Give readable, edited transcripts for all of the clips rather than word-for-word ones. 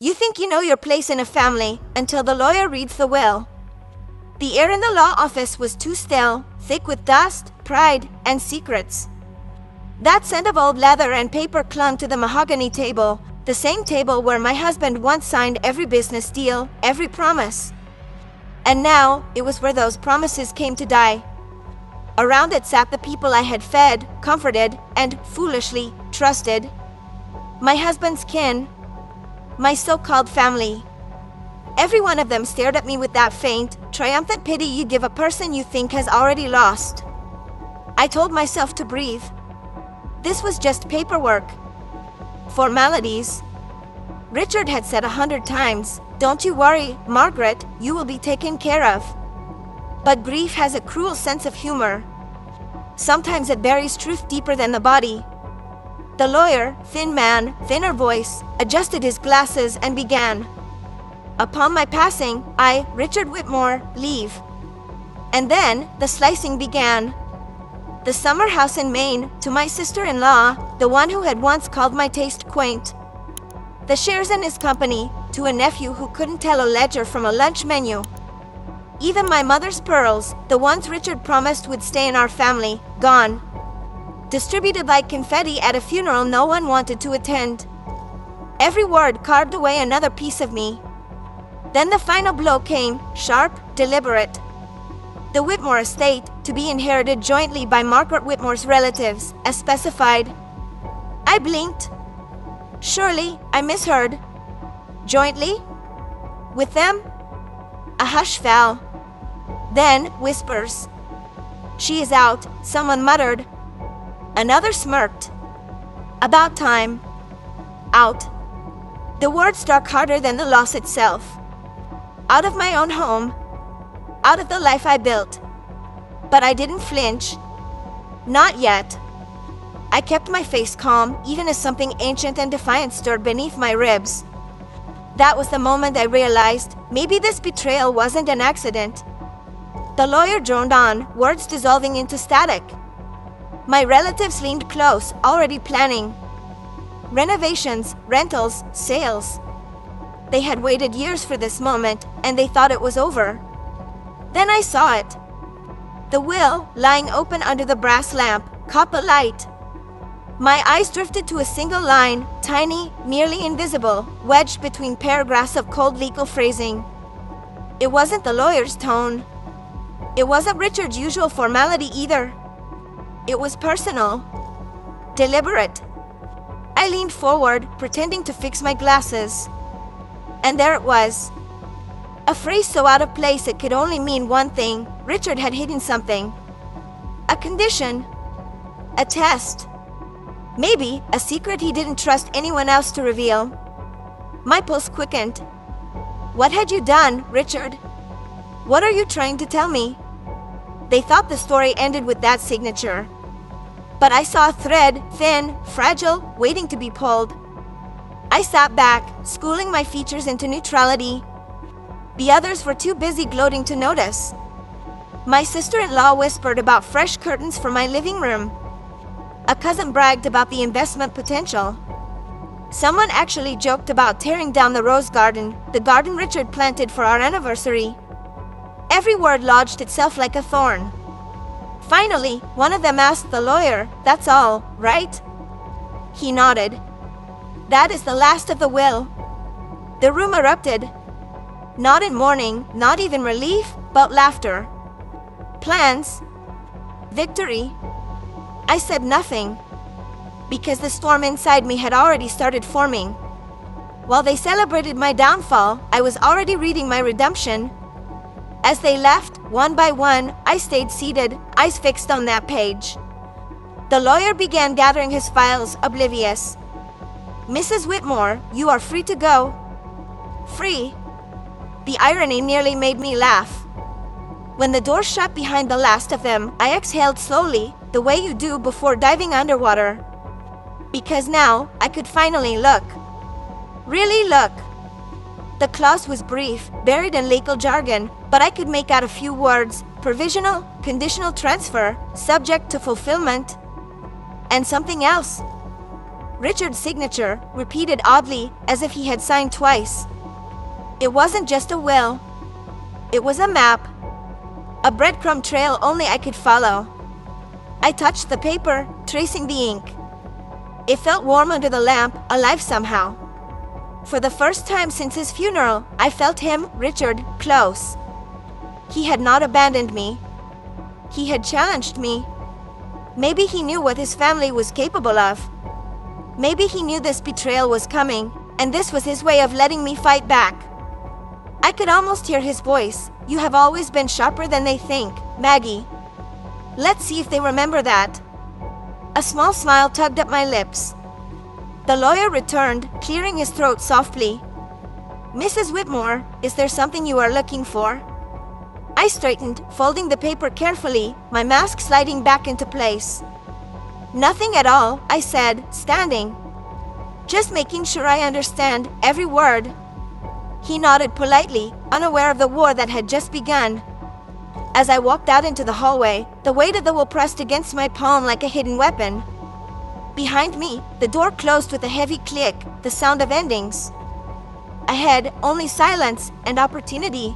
You think you know your place in a family until the lawyer reads the will. The air in the law office was too still, thick with dust, pride, and secrets. That scent of old leather and paper clung to the mahogany table, the same table where my husband once signed every business deal, every promise. And now, it was where those promises came to die. Around it sat the people I had fed, comforted, and foolishly trusted. My husband's kin, my so-called family. Every one of them stared at me with that faint, triumphant pity you give a person you think has already lost. I told myself to breathe. This was just paperwork. Formalities. Richard had said 100 times, "Don't you worry, Margaret, you will be taken care of." But grief has a cruel sense of humor. Sometimes it buries truth deeper than the body. The lawyer, thin man, thinner voice, adjusted his glasses and began. Upon my passing, I, Richard Whitmore, leave. And then, the slicing began. The summer house in Maine, to my sister-in-law, the one who had once called my taste quaint. The shares in his company, to a nephew who couldn't tell a ledger from a lunch menu. Even my mother's pearls, the ones Richard promised would stay in our family, gone. Distributed like confetti at a funeral no one wanted to attend. Every word carved away another piece of me. Then the final blow came, sharp, deliberate. The Whitmore estate, to be inherited jointly by Margaret Whitmore's relatives, as specified. I blinked. Surely, I misheard. Jointly? With them? A hush fell. Then, whispers. She is out, someone muttered. Another smirked. About time. Out. The word struck harder than the loss itself. Out of my own home. Out of the life I built. But I didn't flinch. Not yet. I kept my face calm, even as something ancient and defiant stirred beneath my ribs. That was the moment I realized maybe this betrayal wasn't an accident. The lawyer droned on, words dissolving into static. My relatives leaned close, already planning. Renovations, rentals, sales. They had waited years for this moment, and they thought it was over. Then I saw it. The will, lying open under the brass lamp, caught the light. My eyes drifted to a single line, tiny, nearly invisible, wedged between paragraphs of cold legal phrasing. It wasn't the lawyer's tone. It wasn't Richard's usual formality either. It was personal. Deliberate. I leaned forward, pretending to fix my glasses. And there it was. A phrase so out of place it could only mean one thing. Richard had hidden something. A condition. A test. Maybe a secret he didn't trust anyone else to reveal. My pulse quickened. What had you done, Richard? What are you trying to tell me? They thought the story ended with that signature. But I saw a thread, thin, fragile, waiting to be pulled. I sat back, schooling my features into neutrality. The others were too busy gloating to notice. My sister-in-law whispered about fresh curtains for my living room. A cousin bragged about the investment potential. Someone actually joked about tearing down the rose garden, the garden Richard planted for our anniversary. Every word lodged itself like a thorn. Finally, one of them asked the lawyer, "That's all, right?" He nodded. That is the last of the will. The room erupted. Not in mourning, not even relief, but laughter. Plans. Victory. I said nothing, because the storm inside me had already started forming. While they celebrated my downfall, I was already reading my redemption. As they left, one by one, I stayed seated, eyes fixed on that page. The lawyer began gathering his files, oblivious. "Mrs. Whitmore, you are free to go." Free? The irony nearly made me laugh. When the door shut behind the last of them, I exhaled slowly, the way you do before diving underwater. Because now, I could finally look. Really look. The clause was brief, buried in legal jargon, but I could make out a few words: provisional, conditional transfer, subject to fulfillment, and something else. Richard's signature, repeated oddly, as if he had signed twice. It wasn't just a will. It was a map. A breadcrumb trail only I could follow. I touched the paper, tracing the ink. It felt warm under the lamp, alive somehow. For the first time since his funeral, I felt him, Richard, close. He had not abandoned me. He had challenged me. Maybe he knew what his family was capable of. Maybe he knew this betrayal was coming, and this was his way of letting me fight back. I could almost hear his voice. You have always been sharper than they think, Maggie. Let's see if they remember that. A small smile tugged at my lips. The lawyer returned, clearing his throat softly. Mrs. Whitmore, is there something you are looking for? I straightened, folding the paper carefully, my mask sliding back into place. Nothing at all, I said, standing. Just making sure I understand every word. He nodded politely, unaware of the war that had just begun. As I walked out into the hallway, the weight of the will pressed against my palm like a hidden weapon. Behind me, the door closed with a heavy click, the sound of endings. Ahead, only silence and opportunity.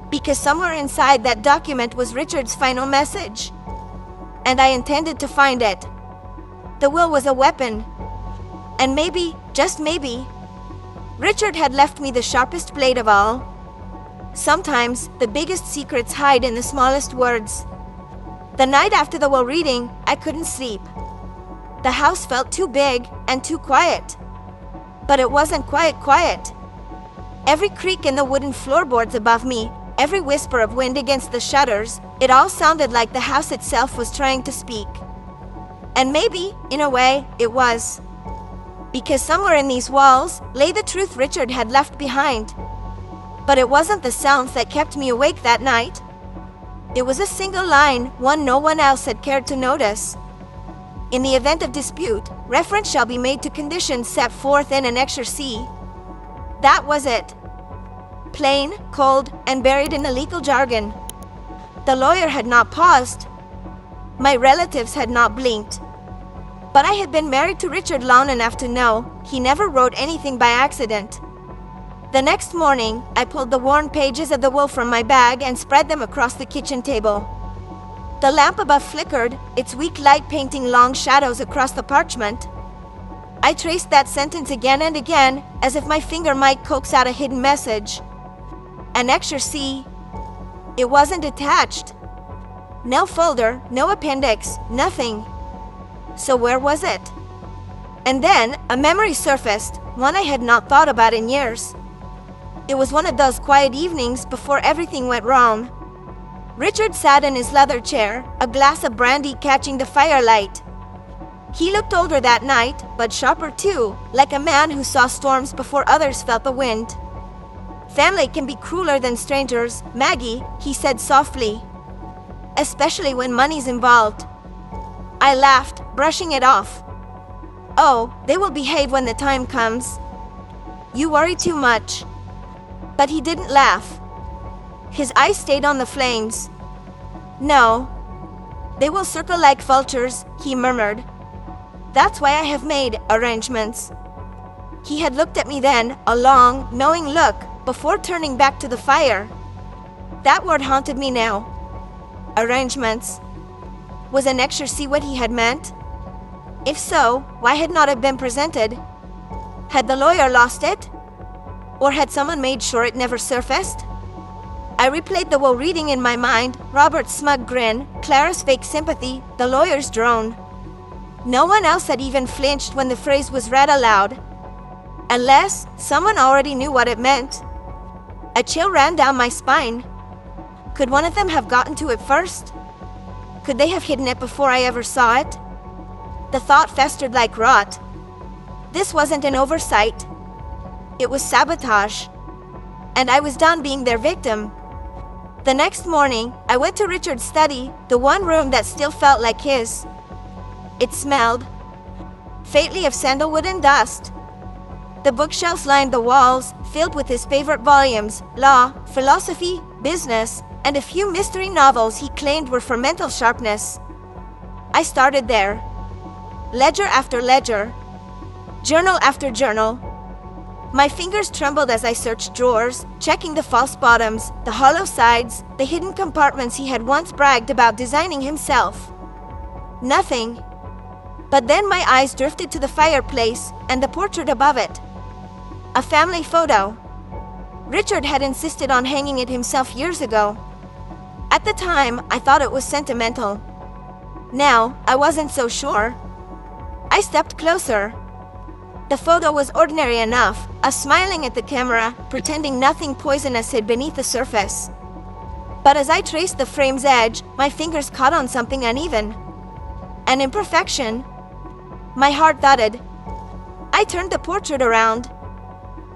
Because somewhere inside that document was Richard's final message. And I intended to find it. The will was a weapon. And maybe, just maybe, Richard had left me the sharpest blade of all. Sometimes, the biggest secrets hide in the smallest words. The night after the will reading, I couldn't sleep. The house felt too big and too quiet. But it wasn't quiet. Every creak in the wooden floorboards above me, every whisper of wind against the shutters, it all sounded like the house itself was trying to speak. And maybe, in a way, it was. Because somewhere in these walls lay the truth Richard had left behind. But it wasn't the sounds that kept me awake that night. It was a single line, one no one else had cared to notice. In the event of dispute, reference shall be made to conditions set forth in Annexure C. That was it. Plain, cold, and buried in the legal jargon. The lawyer had not paused. My relatives had not blinked. But I had been married to Richard long enough to know he never wrote anything by accident. The next morning, I pulled the worn pages of the will from my bag and spread them across the kitchen table. The lamp above flickered, its weak light painting long shadows across the parchment. I traced that sentence again and again, as if my finger might coax out a hidden message. Annexure C. It wasn't attached. No folder, no appendix, nothing. So where was it? And then a memory surfaced, one I had not thought about in years. It was one of those quiet evenings before everything went wrong. Richard sat in his leather chair, a glass of brandy catching the firelight. He looked older that night, but sharper too, like a man who saw storms before others felt the wind. Family can be crueler than strangers, Maggie, he said softly. Especially when money's involved. I laughed, brushing it off. Oh, they will behave when the time comes. You worry too much. But he didn't laugh. His eyes stayed on the flames. No. They will circle like vultures, he murmured. That's why I have made arrangements. He had looked at me then, a long, knowing look, before turning back to the fire. That word haunted me now. Arrangements. Was Annexure C what he had meant? If so, why had not it been presented? Had the lawyer lost it? Or had someone made sure it never surfaced? I replayed the will reading in my mind, Robert's smug grin, Clara's fake sympathy, the lawyer's drone. No one else had even flinched when the phrase was read aloud. Unless someone already knew what it meant. A chill ran down my spine. Could one of them have gotten to it first? Could they have hidden it before I ever saw it? The thought festered like rot. This wasn't an oversight. It was sabotage. And I was done being their victim. The next morning, I went to Richard's study, the one room that still felt like his. It smelled faintly of sandalwood and dust. The bookshelves lined the walls, filled with his favorite volumes, law, philosophy, business, and a few mystery novels he claimed were for mental sharpness. I started there. Ledger after ledger. Journal after journal. My fingers trembled as I searched drawers, checking the false bottoms, the hollow sides, the hidden compartments he had once bragged about designing himself. Nothing. But then my eyes drifted to the fireplace and the portrait above it. A family photo. Richard had insisted on hanging it himself years ago. At the time, I thought it was sentimental. Now, I wasn't so sure. I stepped closer. The photo was ordinary enough, us smiling at the camera, pretending nothing poisonous hid beneath the surface. But as I traced the frame's edge, my fingers caught on something uneven. An imperfection. My heart thudded. I turned the portrait around.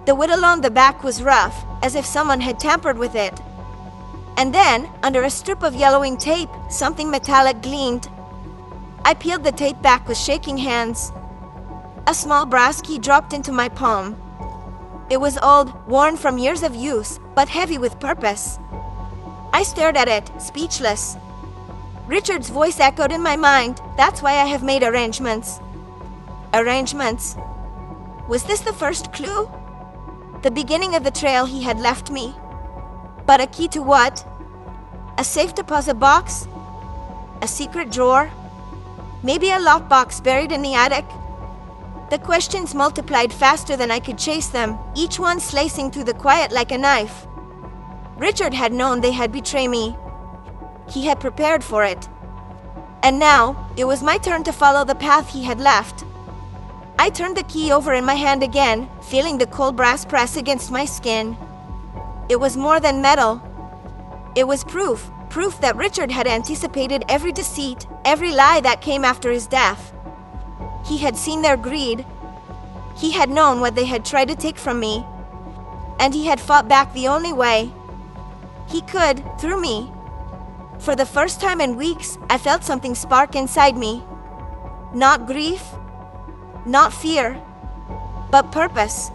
The wood along the back was rough, as if someone had tampered with it. And then, under a strip of yellowing tape, something metallic gleamed. I peeled the tape back with shaking hands. A small brass key dropped into my palm. It was old, worn from years of use, but heavy with purpose. I stared at it, speechless. Richard's voice echoed in my mind. That's why I have made arrangements. Arrangements. Was this the first clue? The beginning of the trail he had left me. But a key to what? A safe deposit box? A secret drawer? Maybe a lockbox buried in the attic? The questions multiplied faster than I could chase them, each one slicing through the quiet like a knife. Richard had known they had betrayed me. He had prepared for it. And now, it was my turn to follow the path he had left. I turned the key over in my hand again, feeling the cold brass press against my skin. It was more than metal. It was proof that Richard had anticipated every deceit, every lie that came after his death. He had seen their greed. He had known what they had tried to take from me. And he had fought back the only way he could, through me. For the first time in weeks, I felt something spark inside me. Not grief, not fear, but purpose.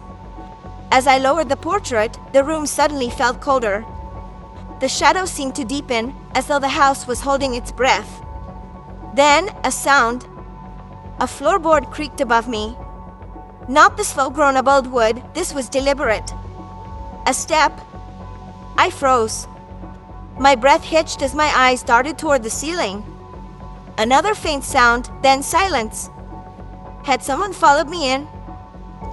As I lowered the portrait, the room suddenly felt colder. The shadows seemed to deepen, as though the house was holding its breath. Then, a sound. A floorboard creaked above me. Not the slow-grown of old wood, this was deliberate. A step. I froze. My breath hitched as my eyes darted toward the ceiling. Another faint sound, then silence. Had someone followed me in?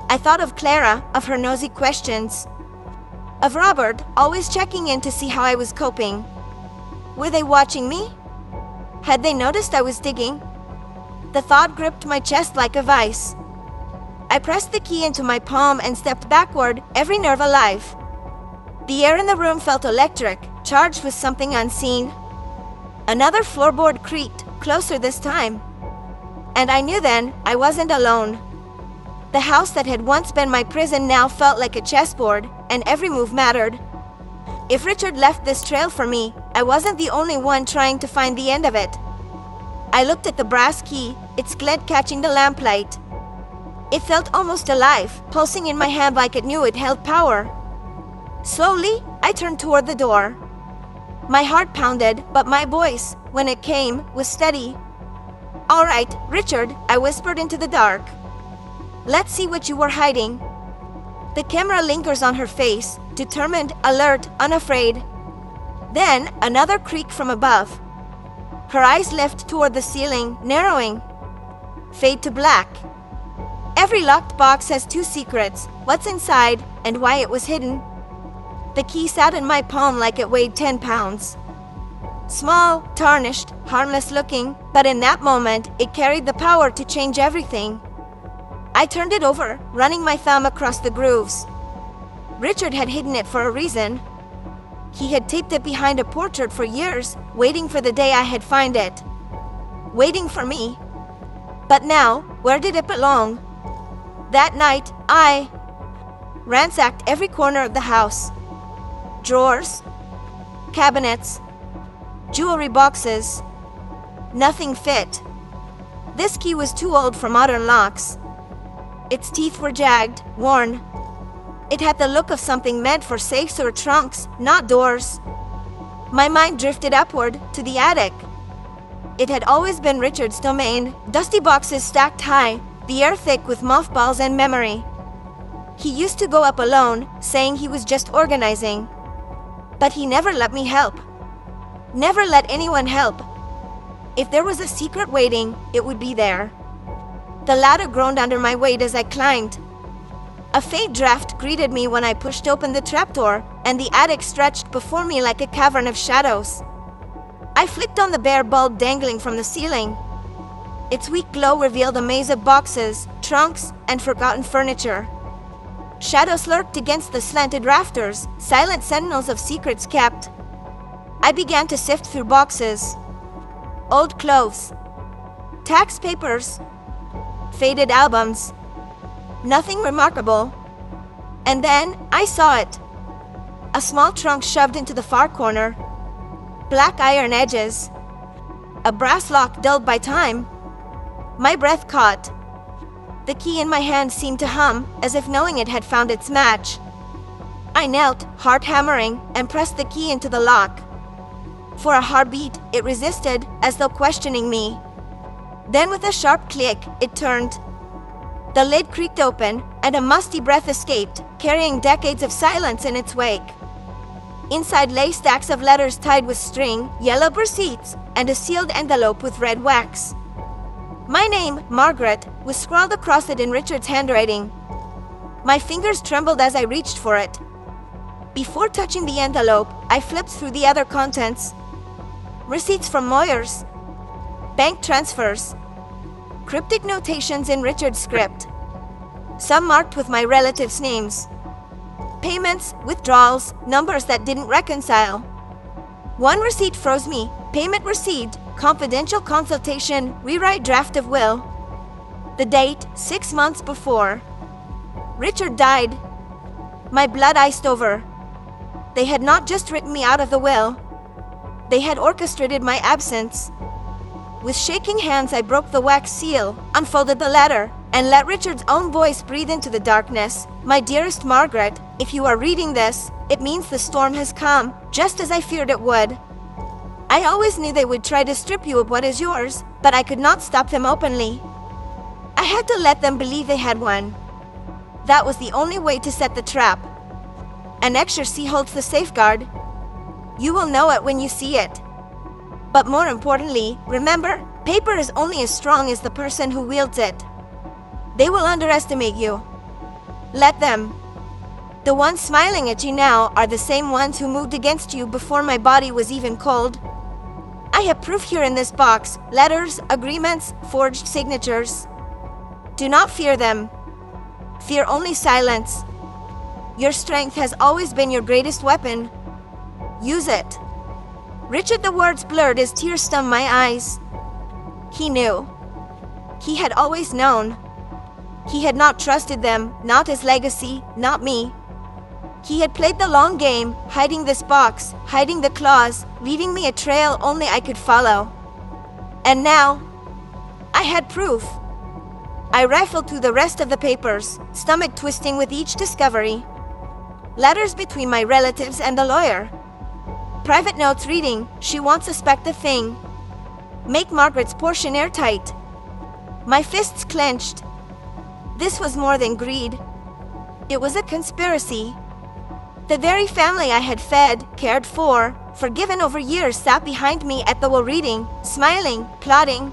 I thought of Clara, of her nosy questions. Of Robert, always checking in to see how I was coping. Were they watching me? Had they noticed I was digging? The thought gripped my chest like a vice. I pressed the key into my palm and stepped backward, every nerve alive. The air in the room felt electric, charged with something unseen. Another floorboard creaked, closer this time. And I knew then I wasn't alone. The house that had once been my prison now felt like a chessboard, and every move mattered. If Richard left this trail for me, I wasn't the only one trying to find the end of it. I looked at the brass key, its glint catching the lamplight. It felt almost alive, pulsing in my hand like it knew it held power. Slowly, I turned toward the door. My heart pounded, but my voice, when it came, was steady. "All right, Richard," I whispered into the dark. "Let's see what you were hiding." The camera lingers on her face, determined, alert, unafraid. Then, another creak from above. Her eyes lift toward the ceiling, narrowing. Fade to black. Every locked box has two secrets, what's inside and why it was hidden. The key sat in my palm like it weighed 10 pounds. Small, tarnished, harmless looking, but in that moment, it carried the power to change everything. I turned it over, running my thumb across the grooves. Richard had hidden it for a reason. He had taped it behind a portrait for years, waiting for the day I had find it. Waiting for me. But now, where did it belong? That night, I ransacked every corner of the house. Drawers, cabinets, jewelry boxes. Nothing fit. This key was too old for modern locks. Its teeth were jagged, worn. It had the look of something meant for safes or trunks, not doors. My mind drifted upward to the attic. It had always been Richard's domain, dusty boxes stacked high, the air thick with mothballs and memory. He used to go up alone, saying he was just organizing. But he never let me help. Never let anyone help. If there was a secret waiting, it would be there. The ladder groaned under my weight as I climbed. A faint draft greeted me when I pushed open the trapdoor, and the attic stretched before me like a cavern of shadows. I flicked on the bare bulb dangling from the ceiling. Its weak glow revealed a maze of boxes, trunks, and forgotten furniture. Shadows lurked against the slanted rafters, silent sentinels of secrets kept. I began to sift through boxes. Old clothes, tax papers, faded albums. Nothing remarkable. And then I saw it. A small trunk shoved into the far corner. Black iron edges. A brass lock dulled by time. My breath caught. The key in my hand seemed to hum, as if knowing it had found its match. I knelt, heart hammering, and pressed the key into the lock. For a heartbeat, it resisted, as though questioning me. Then with a sharp click, it turned. The lid creaked open, and a musty breath escaped, carrying decades of silence in its wake. Inside lay stacks of letters tied with string, yellow receipts, and a sealed envelope with red wax. My name, Margaret, was scrawled across it in Richard's handwriting. My fingers trembled as I reached for it. Before touching the envelope, I flipped through the other contents. Receipts from lawyers, bank transfers, cryptic notations in Richard's script, some marked with my relatives' names, payments, withdrawals, numbers that didn't reconcile. One receipt froze me. Payment received, confidential consultation, rewrite draft of will. The date, 6 months before. Richard died. My blood iced over. They had not just written me out of the will. They had orchestrated my absence. With shaking hands, I broke the wax seal, unfolded the letter, and let Richard's own voice breathe into the darkness. My dearest Margaret, if you are reading this, it means the storm has come, just as I feared it would. I always knew they would try to strip you of what is yours, but I could not stop them openly. I had to let them believe they had one. That was the only way to set the trap. An exorcy holds the safeguard. You will know it when you see it. But more importantly, remember, paper is only as strong as the person who wields it. They will underestimate you. Let them. The ones smiling at you now are the same ones who moved against you before my body was even cold. I have proof here in this box, letters, agreements, forged signatures. Do not fear them. Fear only silence. Your strength has always been your greatest weapon. Use it. Richard, the words blurred as tears stung my eyes. He knew. He had always known. He had not trusted them, not his legacy, not me. He had played the long game, hiding this box, hiding the claws, leaving me a trail only I could follow. And now, I had proof. I rifled through the rest of the papers, stomach twisting with each discovery. Letters between my relatives and the lawyer. Private notes reading, she won't suspect a thing. Make Margaret's portion airtight. My fists clenched. This was more than greed. It was a conspiracy. The very family I had fed, cared for, forgiven over years sat behind me at the wall reading, smiling, plotting.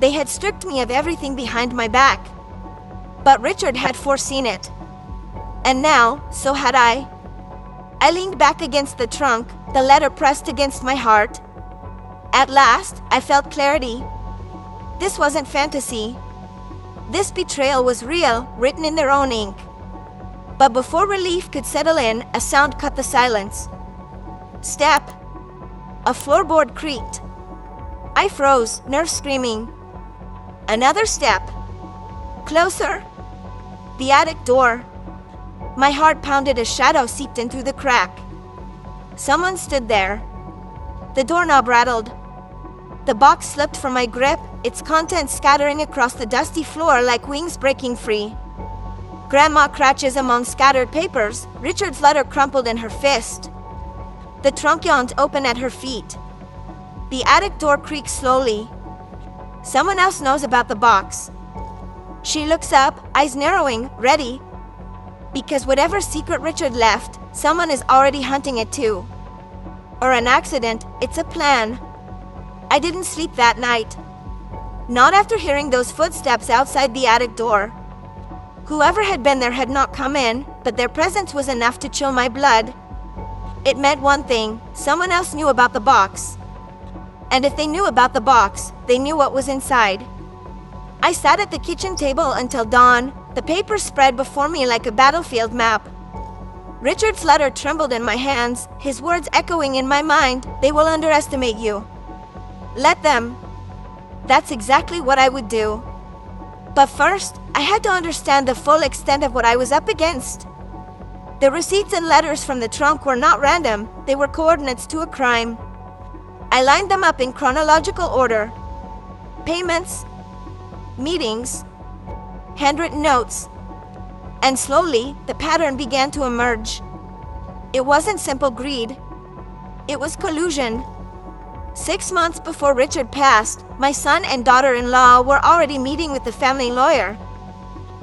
They had stripped me of everything behind my back. But Richard had foreseen it. And now, so had I. I leaned back against the trunk, the letter pressed against my heart. At last, I felt clarity. This wasn't fantasy. This betrayal was real, written in their own ink. But before relief could settle in, a sound cut the silence. Step. A floorboard creaked. I froze, nerves screaming. Another step. Closer. The attic door. My heart pounded as shadow seeped in through the crack. Someone stood there. The doorknob rattled. The box slipped from my grip, its contents scattering across the dusty floor like wings breaking free. Grandma crouches among scattered papers, Richard's letter crumpled in her fist. The trunk yawned open at her feet. The attic door creaked slowly. Someone else knows about the box. She looks up, eyes narrowing, ready. Because whatever secret Richard left, someone is already hunting it too. Or an accident, it's a plan. I didn't sleep that night. Not after hearing those footsteps outside the attic door. Whoever had been there had not come in, but their presence was enough to chill my blood. It meant one thing, someone else knew about the box. And if they knew about the box, they knew what was inside. I sat at the kitchen table until dawn, the paper spread before me like a battlefield map. Richard's letter trembled in my hands, his words echoing in my mind, "They will underestimate you. Let them." That's exactly what I would do. But first, I had to understand the full extent of what I was up against. The receipts and letters from the trunk were not random, they were coordinates to a crime. I lined them up in chronological order. Payments, meetings, handwritten notes, and slowly, the pattern began to emerge. It wasn't simple greed. It was collusion. 6 months before Richard passed, my son and daughter-in-law were already meeting with the family lawyer.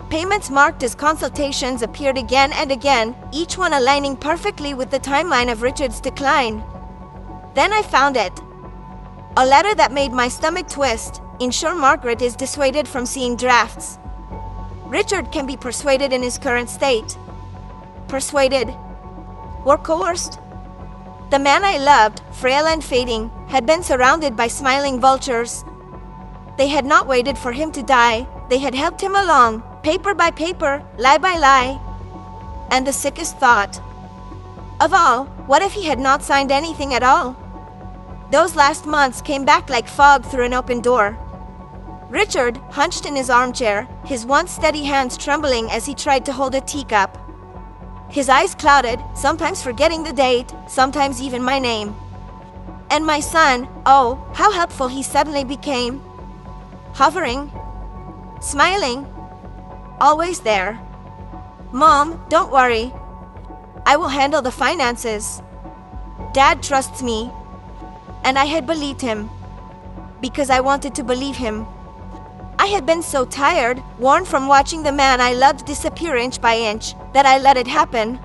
Payments marked as consultations appeared again and again, each one aligning perfectly with the timeline of Richard's decline. Then I found it. A letter that made my stomach twist. Ensure Margaret is dissuaded from seeing drafts. Richard can be persuaded in his current state. Persuaded. Or coerced. The man I loved, frail and fading, had been surrounded by smiling vultures. They had not waited for him to die. They had helped him along, paper by paper, lie by lie. And the sickest thought of all, what if he had not signed anything at all? Those last months came back like fog through an open door. Richard, hunched in his armchair, his once steady hands trembling as he tried to hold a teacup. His eyes clouded, sometimes forgetting the date, sometimes even my name. And my son, oh, how helpful he suddenly became. Hovering, smiling, always there. "Mom, don't worry. I will handle the finances. Dad trusts me." And I had believed him. Because I wanted to believe him. I had been so tired, worn from watching the man I loved disappear inch by inch, that I let it happen.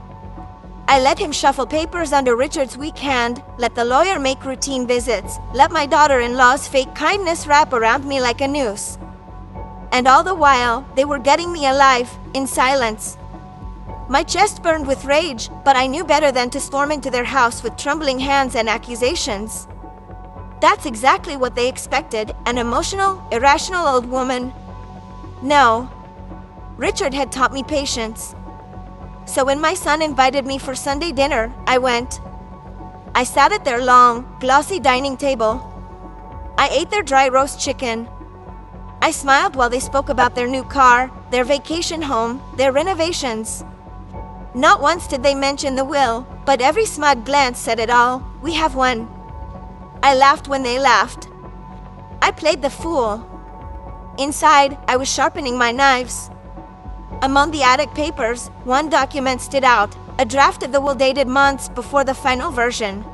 I let him shuffle papers under Richard's weak hand, let the lawyer make routine visits, let my daughter-in-law's fake kindness wrap around me like a noose. And all the while, they were getting me alive, in silence. My chest burned with rage, but I knew better than to storm into their house with trembling hands and accusations. That's exactly what they expected, an emotional, irrational old woman. No. Richard had taught me patience. So when my son invited me for Sunday dinner, I went. I sat at their long, glossy dining table. I ate their dry roast chicken. I smiled while they spoke about their new car, their vacation home, their renovations. Not once did they mention the will, but every smug glance said it all. We have one. I laughed when they laughed. I played the fool. Inside, I was sharpening my knives. Among the attic papers, one document stood out, a draft of the will dated months before the final version.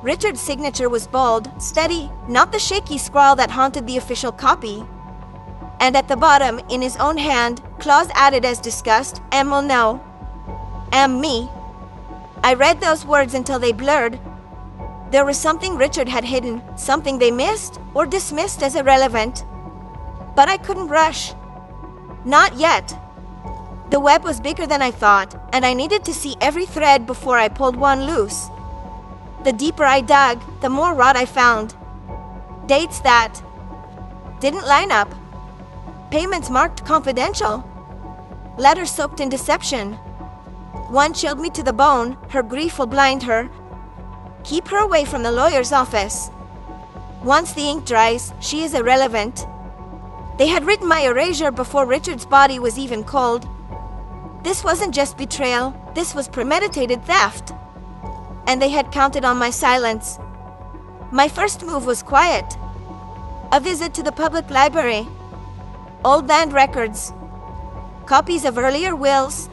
Richard's signature was bold, steady, not the shaky scrawl that haunted the official copy. And at the bottom, in his own hand, clause added as discussed, "M will know. M me." I read those words until they blurred. There was something Richard had hidden, something they missed or dismissed as irrelevant. But I couldn't rush. Not yet. The web was bigger than I thought, and I needed to see every thread before I pulled one loose. The deeper I dug, the more rot I found. Dates that didn't line up. Payments marked confidential. Letters soaked in deception. One chilled me to the bone. Her grief will blind her. Keep her away from the lawyer's office. Once the ink dries, she is irrelevant. They had written my erasure before Richard's body was even cold. This wasn't just betrayal, this was premeditated theft. And they had counted on my silence. My first move was quiet. A visit to the public library. Old land records. Copies of earlier wills.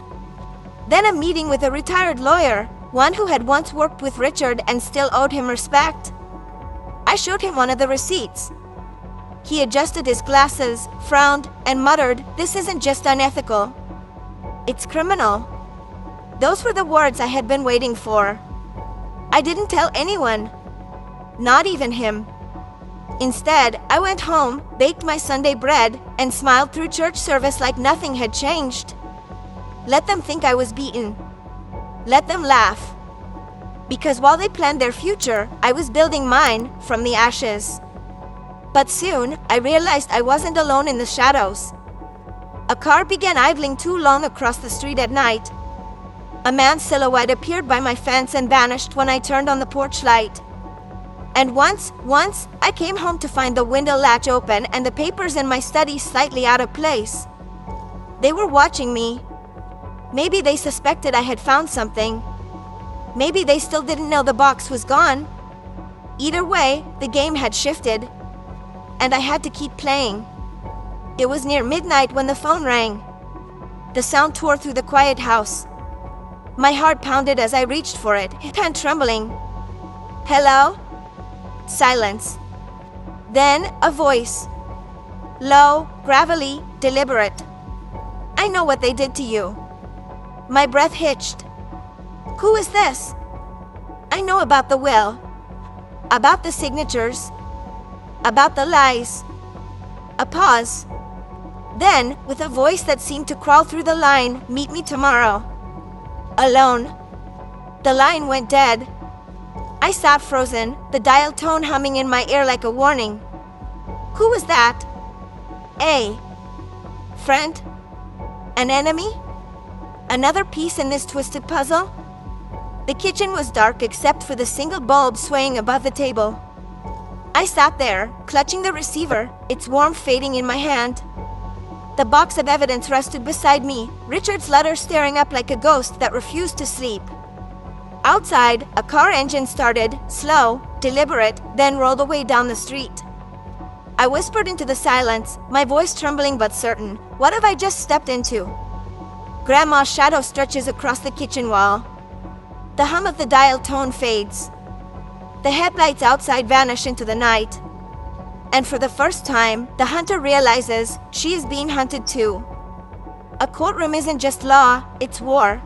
Then a meeting with a retired lawyer, one who had once worked with Richard and still owed him respect. I showed him one of the receipts. He adjusted his glasses, frowned, and muttered, "This isn't just unethical. It's criminal." Those were the words I had been waiting for. I didn't tell anyone, not even him. Instead, I went home, baked my Sunday bread, and smiled through church service like nothing had changed. Let them think I was beaten. Let them laugh. Because while they planned their future, I was building mine from the ashes. But soon, I realized I wasn't alone in the shadows. A car began idling too long across the street at night. A man's silhouette appeared by my fence and vanished when I turned on the porch light. And once, I came home to find the window latch open and the papers in my study slightly out of place. They were watching me. Maybe they suspected I had found something. Maybe they still didn't know the box was gone. Either way, the game had shifted, and I had to keep playing. It was near midnight when the phone rang. The sound tore through the quiet house. My heart pounded as I reached for it, hand trembling. "Hello?" Silence. Then a voice. Low, gravelly, deliberate. "I know what they did to you." My breath hitched. "Who is this?" "I know about the will, about the signatures, about the lies." A pause. Then, with a voice that seemed to crawl through the line, "Meet me tomorrow." Alone. The line went dead. I sat frozen, the dial tone humming in my ear like a warning. Who was that? A friend? An enemy? Another piece in this twisted puzzle? The kitchen was dark except for the single bulb swaying above the table. I sat there, clutching the receiver, its warmth fading in my hand. The box of evidence rested beside me, Richard's letter staring up like a ghost that refused to sleep. Outside, a car engine started, slow, deliberate, then rolled away down the street. I whispered into the silence, my voice trembling but certain. What have I just stepped into? Grandma's shadow stretches across the kitchen wall. The hum of the dial tone fades. The headlights outside vanish into the night. And for the first time, the hunter realizes she is being hunted too. A courtroom isn't just law, it's war.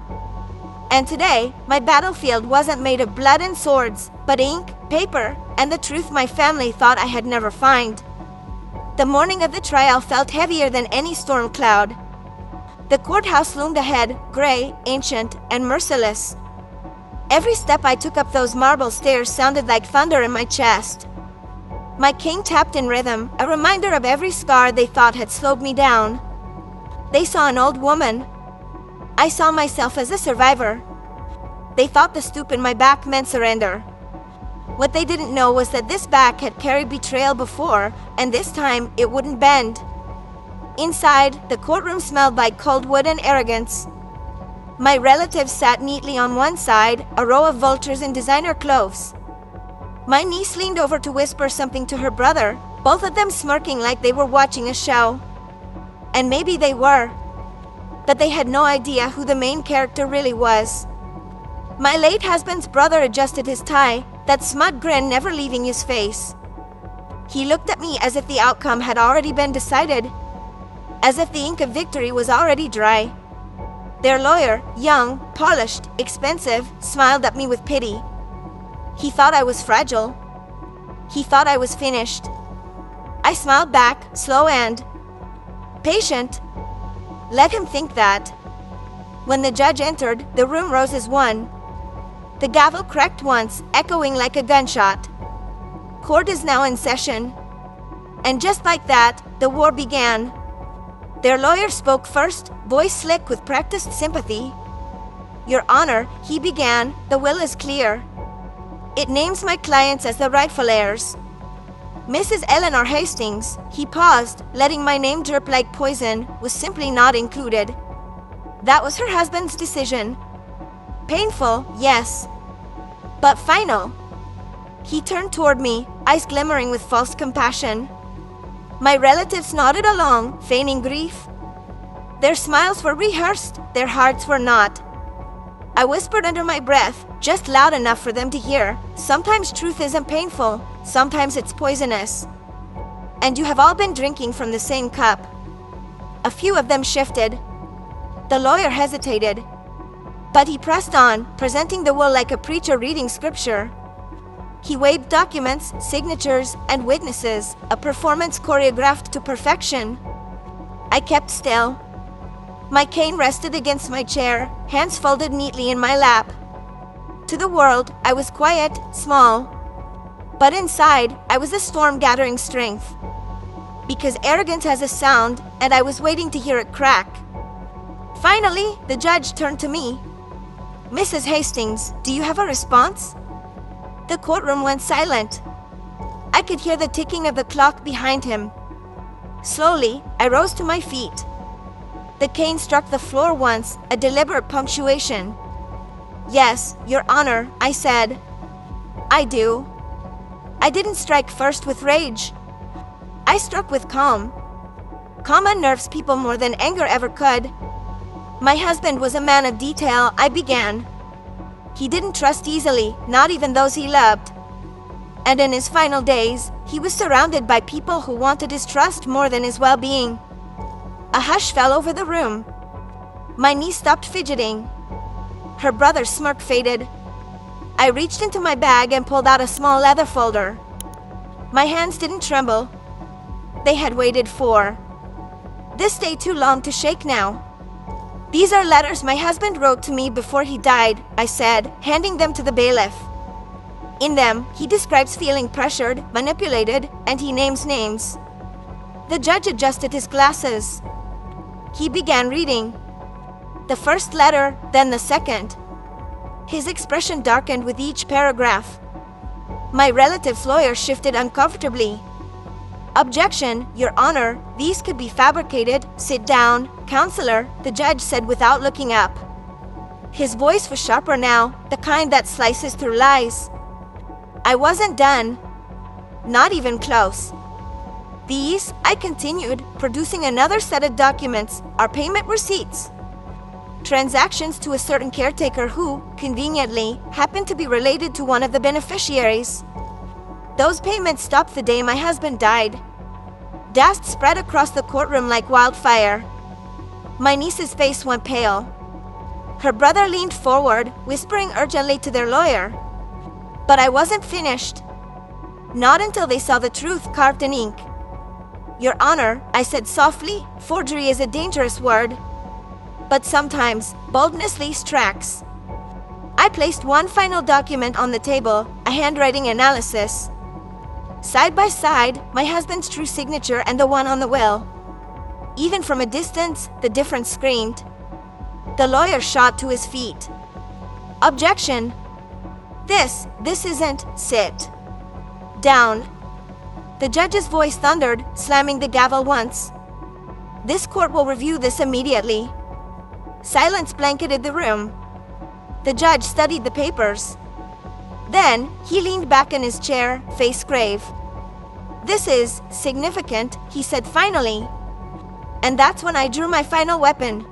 And today, my battlefield wasn't made of blood and swords, but ink, paper, and the truth my family thought I had never found. The morning of the trial felt heavier than any storm cloud. The courthouse loomed ahead, gray, ancient, and merciless. Every step I took up those marble stairs sounded like thunder in my chest. My cane tapped in rhythm, a reminder of every scar they thought had slowed me down. They saw an old woman. I saw myself as a survivor. They thought the stoop in my back meant surrender. What they didn't know was that this back had carried betrayal before, and this time it wouldn't bend. Inside, the courtroom smelled like cold wood and arrogance. My relatives sat neatly on one side, a row of vultures in designer clothes. My niece leaned over to whisper something to her brother, both of them smirking like they were watching a show. And maybe they were. But they had no idea who the main character really was. My late husband's brother adjusted his tie, that smug grin never leaving his face. He looked at me as if the outcome had already been decided, as if the ink of victory was already dry. Their lawyer, young, polished, expensive, smiled at me with pity. He thought I was fragile. He thought I was finished. I smiled back, slow and patient. Let him think that. When the judge entered, the room rose as one. The gavel cracked once, echoing like a gunshot. Court is now in session. And just like that, the war began. Their lawyer spoke first, voice slick with practiced sympathy. Your Honor, he began, the will is clear. It names my clients as the rightful heirs. Mrs. Eleanor Hastings, he paused, letting my name drip like poison, was simply not included. That was her husband's decision. Painful, yes, but final. He turned toward me, eyes glimmering with false compassion. My relatives nodded along, feigning grief. Their smiles were rehearsed, their hearts were not. I whispered under my breath, just loud enough for them to hear. Sometimes truth isn't painful, sometimes it's poisonous. And you have all been drinking from the same cup. A few of them shifted. The lawyer hesitated. But he pressed on, presenting the will like a preacher reading scripture. He waved documents, signatures, and witnesses, a performance choreographed to perfection. I kept still. My cane rested against my chair, hands folded neatly in my lap. To the world, I was quiet, small. But inside, I was a storm gathering strength. Because arrogance has a sound, and I was waiting to hear it crack. Finally, the judge turned to me. Mrs. Hastings, do you have a response? The courtroom went silent. I could hear the ticking of the clock behind him. Slowly, I rose to my feet. The cane struck the floor once, a deliberate punctuation. Yes, Your Honor, I said. I do. I didn't strike first with rage. I struck with calm. Calm unnerves people more than anger ever could. My husband was a man of detail, I began. He didn't trust easily, not even those he loved. And in his final days, he was surrounded by people who wanted his trust more than his well-being. A hush fell over the room. My niece stopped fidgeting. Her brother's smirk faded. I reached into my bag and pulled out a small leather folder. My hands didn't tremble. They had waited for this day too long to shake now. These are letters my husband wrote to me before he died, I said, handing them to the bailiff. In them, he describes feeling pressured, manipulated, and he names names. The judge adjusted his glasses. He began reading. The first letter, then the second. His expression darkened with each paragraph. My relative's lawyer shifted uncomfortably. Objection, Your Honor, these could be fabricated. Sit down, counselor, the judge said without looking up. His voice was sharper now, the kind that slices through lies. I wasn't done. Not even close. These, I continued, producing another set of documents, are payment receipts. Transactions to a certain caretaker who, conveniently, happened to be related to one of the beneficiaries. Those payments stopped the day my husband died. Dust spread across the courtroom like wildfire. My niece's face went pale. Her brother leaned forward, whispering urgently to their lawyer. But I wasn't finished. Not until they saw the truth carved in ink. Your Honor, I said softly, forgery is a dangerous word. But sometimes, boldness leaves tracks. I placed one final document on the table, a handwriting analysis. Side by side, my husband's true signature and the one on the will. Even from a distance, the difference screamed. The lawyer shot to his feet. Objection. This isn't. Sit down. The judge's voice thundered, slamming the gavel once. This court will review this immediately. Silence blanketed the room. The judge studied the papers. Then, he leaned back in his chair, face grave. This is significant, he said finally. And that's when I drew my final weapon.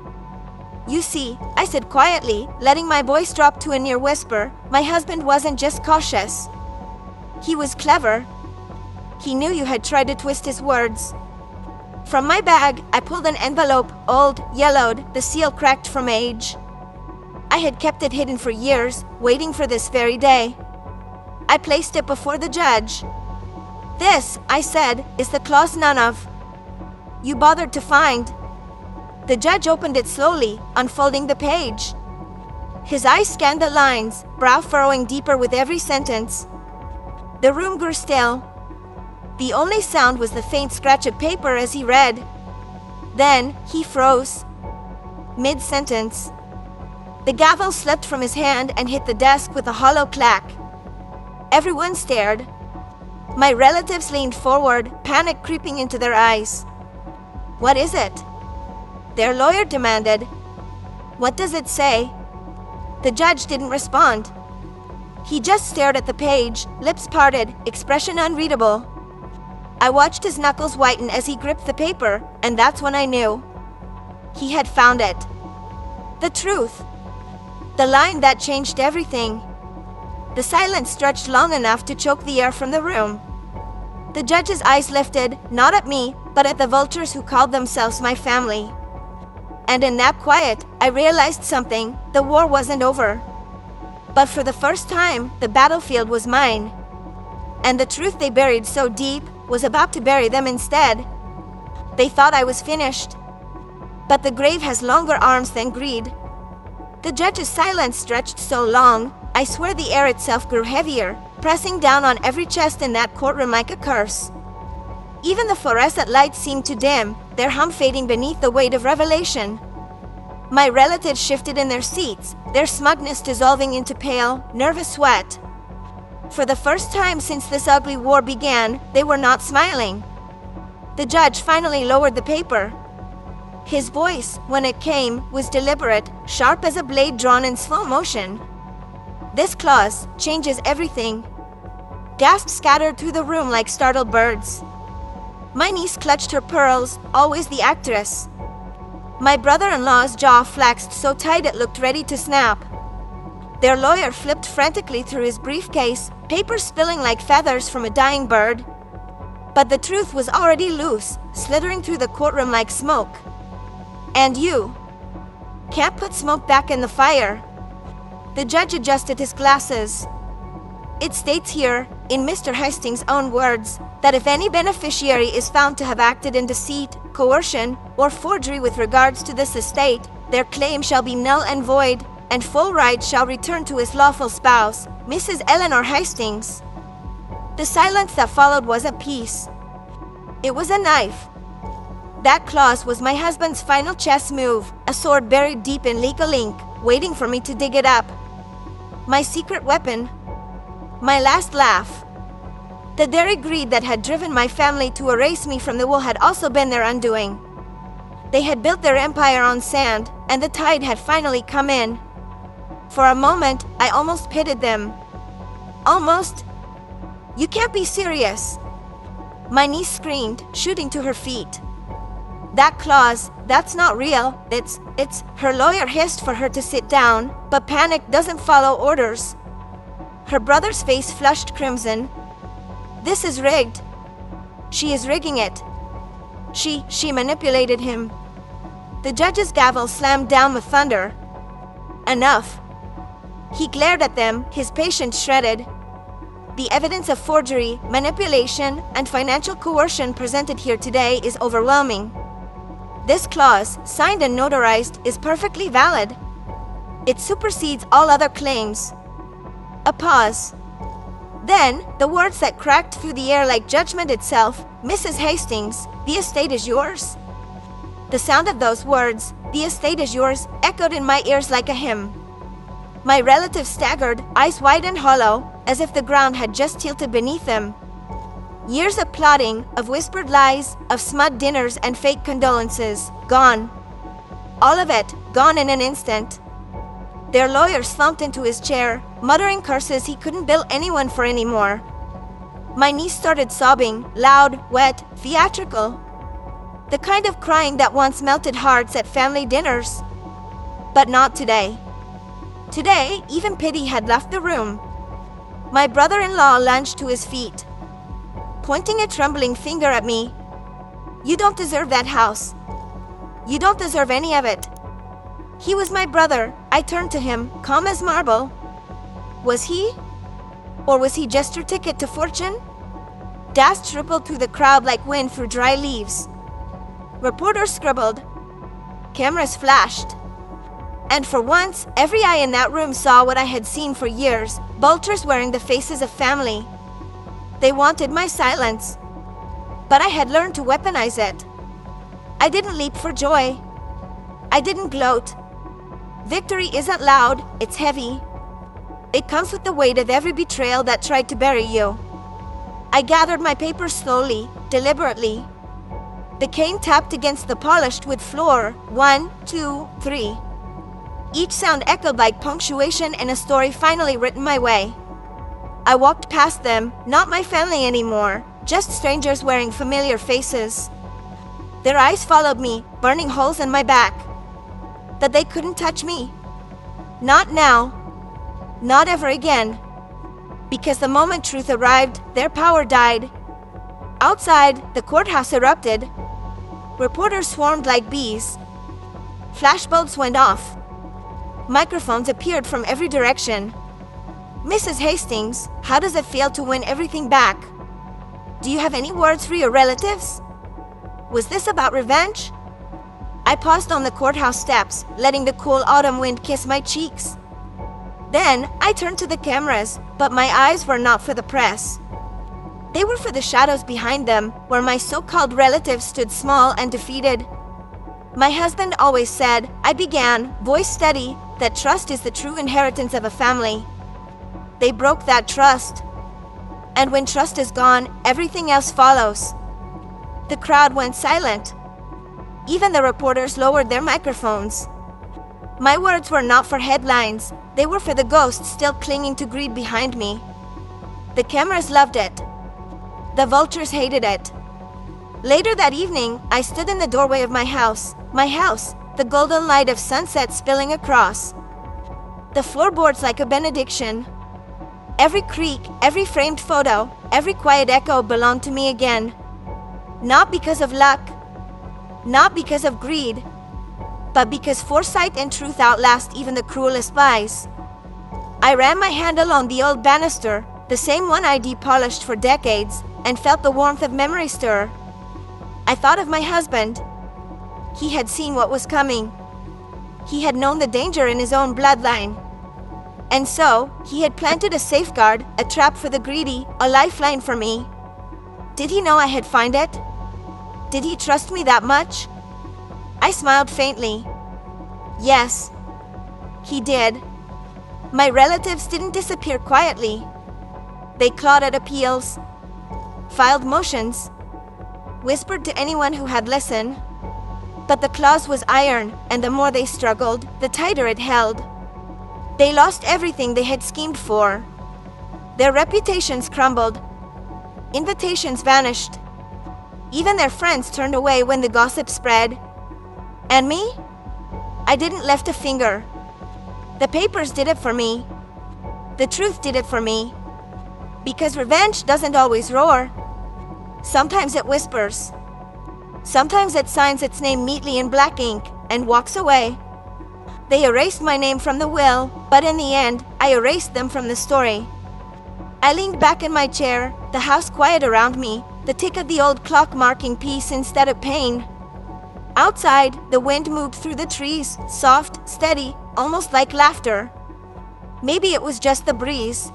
You see, I said quietly, letting my voice drop to a near whisper, my husband wasn't just cautious. He was clever. He knew you had tried to twist his words. From my bag, I pulled an envelope, old, yellowed, the seal cracked from age. I had kept it hidden for years, waiting for this very day. I placed it before the judge. This, I said, is the clause none of you bothered to find. The judge opened it slowly, unfolding the page. His eyes scanned the lines, brow furrowing deeper with every sentence. The room grew still. The only sound was the faint scratch of paper as he read. Then, he froze. Mid-sentence. The gavel slipped from his hand and hit the desk with a hollow clack. Everyone stared. My relatives leaned forward, panic creeping into their eyes. What is it? Their lawyer demanded. What does it say? The judge didn't respond. He just stared at the page, lips parted, expression unreadable. I watched his knuckles whiten as he gripped the paper, and that's when I knew. He had found it. The truth. The line that changed everything. The silence stretched long enough to choke the air from the room. The judge's eyes lifted, not at me, but at the vultures who called themselves my family. And in that quiet, I realized something. The war wasn't over. But for the first time, the battlefield was mine. And the truth they buried so deep was about to bury them instead. They thought I was finished. But the grave has longer arms than greed. The judge's silence stretched so long, I swear the air itself grew heavier, pressing down on every chest in that courtroom like a curse. Even the fluorescent lights seemed to dim, their hum fading beneath the weight of revelation. My relatives shifted in their seats, their smugness dissolving into pale, nervous sweat. For the first time since this ugly war began, they were not smiling. The judge finally lowered the paper. His voice, when it came, was deliberate, sharp as a blade drawn in slow motion. This clause changes everything. Gasps scattered through the room like startled birds. My niece clutched her pearls, always the actress. My brother-in-law's jaw flexed so tight it looked ready to snap. Their lawyer flipped frantically through his briefcase, papers spilling like feathers from a dying bird. But the truth was already loose, slithering through the courtroom like smoke. And you can't put smoke back in the fire. The judge adjusted his glasses. It states here, in Mr. Hastings' own words, that if any beneficiary is found to have acted in deceit, coercion, or forgery with regards to this estate, their claim shall be null and void, and full rights shall return to his lawful spouse, Mrs. Eleanor Hastings. The silence that followed was a peace. It was a knife. That clause was my husband's final chess move, a sword buried deep in legal ink, waiting for me to dig it up. My secret weapon. My last laugh. The very greed that had driven my family to erase me from the will had also been their undoing. They had built their empire on sand, and the tide had finally come in. For a moment, I almost pitied them. Almost. You can't be serious. My niece screamed, shooting to her feet. That clause, that's not real. It's, her lawyer hissed for her to sit down, but panic doesn't follow orders. Her brother's face flushed crimson. This is rigged. She is rigging it. She manipulated him. The judge's gavel slammed down with thunder. Enough. He glared at them, his patience shredded. The evidence of forgery, manipulation, and financial coercion presented here today is overwhelming. This clause, signed and notarized, is perfectly valid. It supersedes all other claims. A pause. Then, the words that cracked through the air like judgment itself, Mrs. Hastings, the estate is yours. The sound of those words, the estate is yours, echoed in my ears like a hymn. My relative staggered, eyes wide and hollow, as if the ground had just tilted beneath them. Years of plotting, of whispered lies, of smut dinners and fake condolences, gone. All of it, gone in an instant. Their lawyer slumped into his chair, muttering curses he couldn't bill anyone for anymore. My niece started sobbing, loud, wet, theatrical. The kind of crying that once melted hearts at family dinners. But not today. Today, even pity had left the room. My brother-in-law lunged to his feet, pointing a trembling finger at me. You don't deserve that house. You don't deserve any of it. He was my brother. I turned to him, calm as marble. Was he? Or was he just your ticket to fortune? Dust rippled through the crowd like wind through dry leaves. Reporters scribbled. Cameras flashed. And for once, every eye in that room saw what I had seen for years, vultures wearing the faces of family. They wanted my silence. But I had learned to weaponize it. I didn't leap for joy. I didn't gloat. Victory isn't loud, it's heavy. It comes with the weight of every betrayal that tried to bury you. I gathered my papers slowly, deliberately. The cane tapped against the polished wood floor. 1, 2, 3. Each sound echoed like punctuation in a story finally written my way. I walked past them, not my family anymore, just strangers wearing familiar faces. Their eyes followed me, burning holes in my back. That they couldn't touch me. Not now. Not ever again. Because the moment truth arrived, their power died. Outside, the courthouse erupted. Reporters swarmed like bees. Flashbulbs went off. Microphones appeared from every direction. Mrs. Hastings, how does it feel to win everything back? Do you have any words for your relatives? Was this about revenge? I paused on the courthouse steps, letting the cool autumn wind kiss my cheeks. Then, I turned to the cameras, but my eyes were not for the press. They were for the shadows behind them, where my so-called relatives stood small and defeated. My husband always said, I began, voice steady, that trust is the true inheritance of a family. They broke that trust. And when trust is gone, everything else follows. The crowd went silent. Even the reporters lowered their microphones. My words were not for headlines. They were for the ghosts still clinging to greed behind me. The cameras loved it. The vultures hated it. Later that evening, I stood in the doorway of my house, the golden light of sunset spilling across. The floorboards like a benediction. Every creak, every framed photo, every quiet echo belonged to me again. Not because of luck, not because of greed, but because foresight and truth outlast even the cruelest lies. I ran my hand along the old banister, the same one I depolished for decades, and felt the warmth of memory stir. I thought of my husband. He had seen what was coming. He had known the danger in his own bloodline. And so, he had planted a safeguard, a trap for the greedy, a lifeline for me. Did he know I had found it? Did he trust me that much? I smiled faintly. Yes, he did. My relatives didn't disappear quietly. They clawed at appeals, filed motions, whispered to anyone who had listened. But the clause was iron, and the more they struggled, the tighter it held. They lost everything they had schemed for. Their reputations crumbled. Invitations vanished. Even their friends turned away when the gossip spread. And me? I didn't lift a finger. The papers did it for me. The truth did it for me. Because revenge doesn't always roar. Sometimes it whispers. Sometimes it signs its name neatly in black ink and walks away. They erased my name from the will, but in the end, I erased them from the story. I leaned back in my chair, the house quiet around me, the tick of the old clock marking peace instead of pain. Outside, the wind moved through the trees, soft, steady, almost like laughter. Maybe it was just the breeze.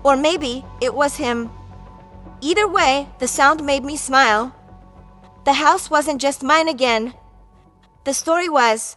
Or maybe it was him. Either way, the sound made me smile. The house wasn't just mine again. The story was.